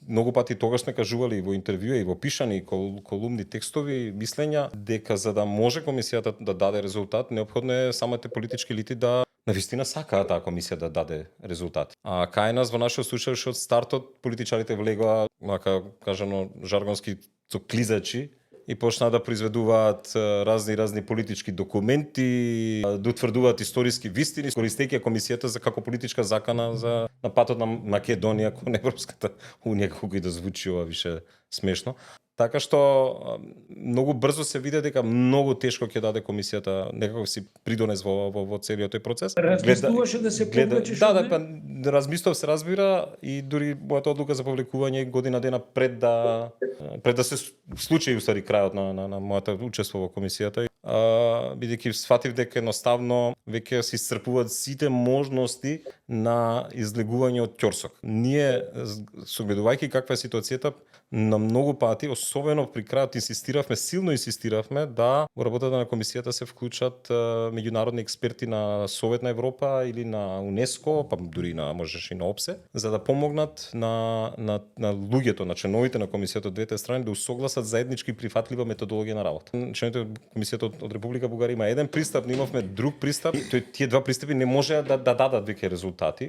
Многу пати тогаш сме кажували во интервјуи и во пишани колумни текстови, мислења дека за да може комисијата да даде резултат, неопходно е самите политички елити да навистина сакаат таа комисија да даде резултат. А кај нас во нашиот случај уште од стартот политичарите влегоа, мака кажано жаргонски, со клизачи и почнаа да произведуваат разни политички документи, да утврдуваат историски вистини, користејќи комисијата за како политичка закана за на патот на Македонија кон Европската унија, како и да звучи ова више смешно. Така што многу брзо се виде дека многу тешко ќе даде комисијата, некако си придонес во целиот тој процес. Размислуваше да се повлечеш? Да, размислов се разбира и дури мојата одлука за повлекување година дена пред да се случи устари крајот на мојата учество во комисијата, бидејќи сфатив дека едноставно веќе се исцрпуваат сите можности на излегување од ќорсок. Ние, согледувајќи каква е ситуацијата, на многу пати, особено при крајот, силно инсистиравме да во работата на комисијата се вклучат меѓународни експерти на Совет на Европа или на УНЕСКО, па дури можеш и на ОПСЕ, за да помогнат на луѓето, на членовите на комисијата од двете страни да усогласат заеднички прифатлива методологија на работа. Членовите од комисијата од Република Бугарија има еден пристап, ние имавме друг пристап. Тие два пристапи не можеа да дадат веќе резултати.